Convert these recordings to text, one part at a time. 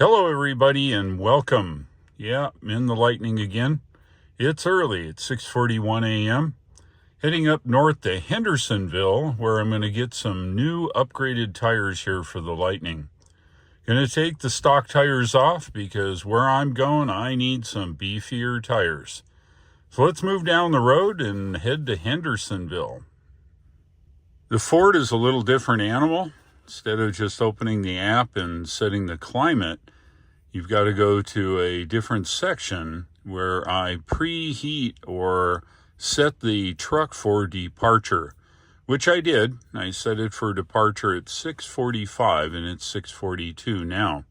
Hello everybody and welcome. Yeah, I'm in the Lightning again. It's early, it's 6:41 a.m. Heading up north to Hendersonville, where I'm going to get some new upgraded tires here for the Lightning. Going to take the stock tires off because where I'm going, I need some beefier tires. So let's move down the road and head to Hendersonville. The Ford is a little different animal. Instead of just opening the app and setting the climate, you've got to go to a different section where I preheat or set the truck for departure, which I did. I set it for departure at 6:45 and it's 6:42 now.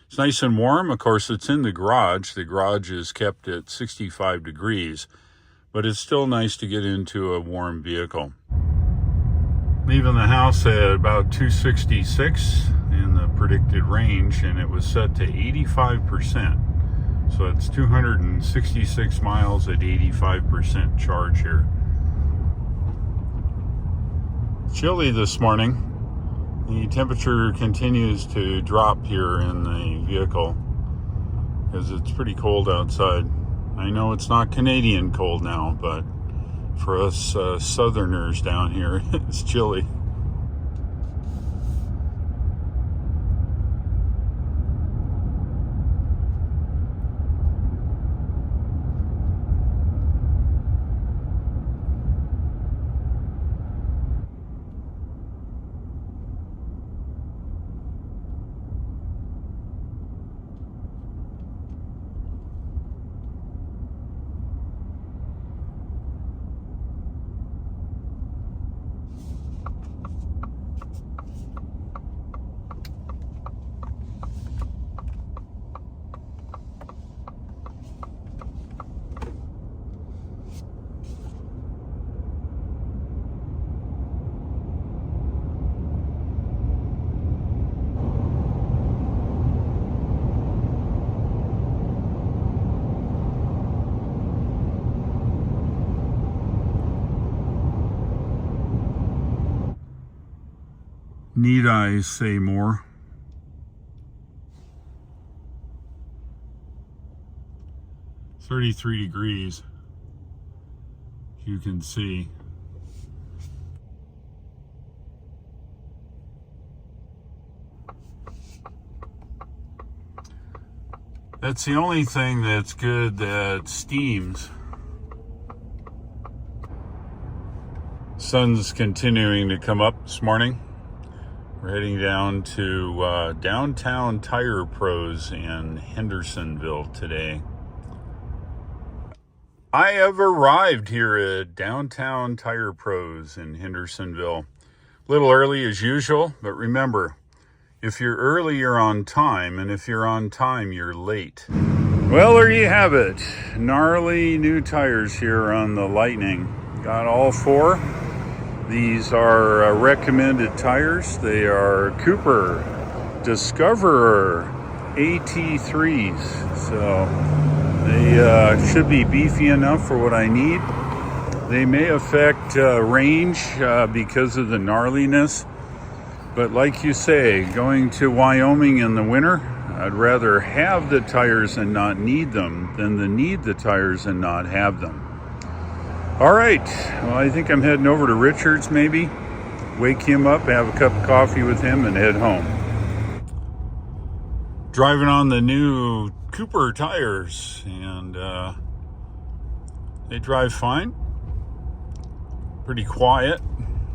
It's nice and warm. Of course, it's in the garage. The garage is kept at 65 degrees, but it's still nice to get into a warm vehicle. Leaving the house at about 266 in the predicted range, and it was set to 85%. So it's 266 miles at 85% charge here. Chilly this morning. The temperature continues to drop here in the vehicle because it's pretty cold outside. I know it's not Canadian cold now, but for us southerners down here, it's chilly. Need I say more? "33 degrees, you can see. That's the only thing that's good that steams. Sun's continuing to come up this morning. We're heading down to Downtown Tire Pros in Hendersonville today. I have arrived here at Downtown Tire Pros in Hendersonville. A little early as usual, but remember, if you're early, you're on time, and if you're on time, you're late. Well, there you have it. Gnarly new tires here on the Lightning. Got all four. These are recommended tires. They are Cooper Discoverer AT3s. So they should be beefy enough for what I need. They may affect range because of the gnarliness. But like you say, going to Wyoming in the winter, I'd rather have the tires and not need them than to need the tires and not have them. All right, well, I think I'm heading over to Richard's maybe, wake him up, have a cup of coffee with him, and head home. Driving on the new Cooper tires, and they drive fine, pretty quiet.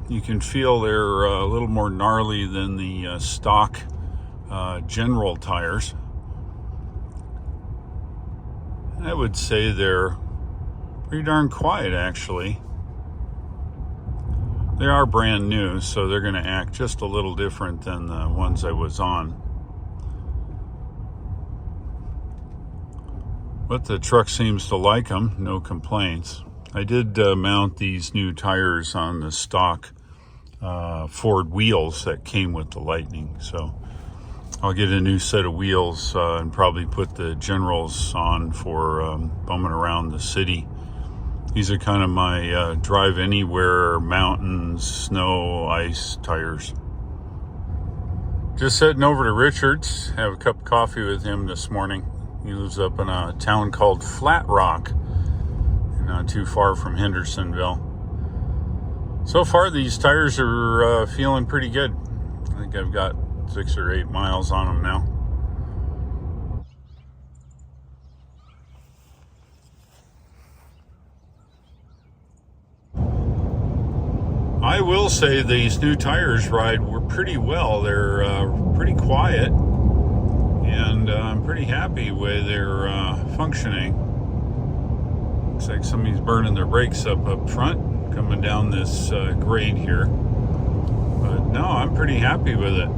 You can feel they're a little more gnarly than the stock general tires. I would say they're pretty darn quiet, actually. They are brand new, so they're going to act just a little different than the ones I was on. But the truck seems to like them, no complaints. I did mount these new tires on the stock Ford wheels that came with the Lightning, so I'll get a new set of wheels and probably put the Generals on for bumming around the city. These are kind of my drive anywhere, mountains, snow, ice tires. Just heading over to Richard's, have a cup of coffee with him this morning. He lives up in a town called Flat Rock, not too far from Hendersonville. So far, these tires are feeling pretty good. I think I've got 6 or 8 miles on them now. I will say these new tires ride pretty well. They're pretty quiet, and I'm pretty happy with their functioning. Looks like somebody's burning their brakes up front, coming down this grade here. But no, I'm pretty happy with it.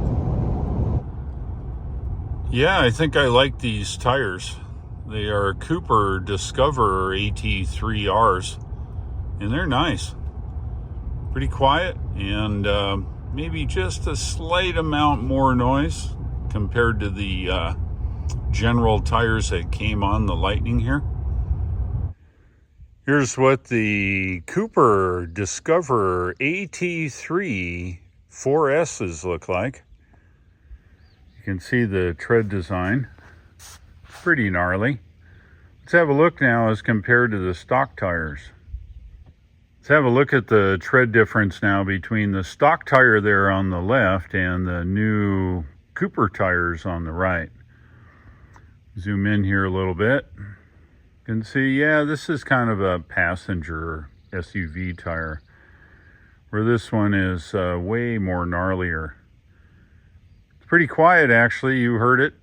Yeah, I think I like these tires. They are Cooper Discover AT3Rs, and they're nice. Pretty quiet, and maybe just a slight amount more noise compared to the general tires that came on the Lightning here. Here's what the Cooper Discover AT3 4S's look like. You can see the tread design. Pretty gnarly. Let's have a look now as compared to the stock tires. Let's have a look at the tread difference now between the stock tire there on the left and the new Cooper tires on the right. Zoom in here a little bit. You can see, yeah, this is kind of a passenger SUV tire, where this one is way more gnarlier. It's pretty quiet, actually. You heard it.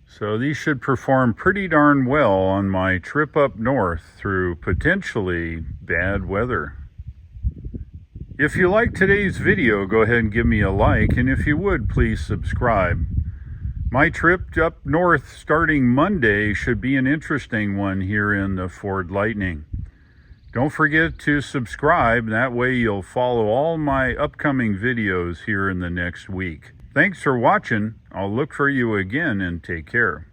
So these should perform pretty darn well on my trip up north through potentially bad weather. If you liked today's video, go ahead and give me a like, and if you would, please subscribe. My trip up north starting Monday should be an interesting one here in the Ford Lightning. Don't forget to subscribe, that way you'll follow all my upcoming videos here in the next week. Thanks for watching. I'll look for you again, and take care.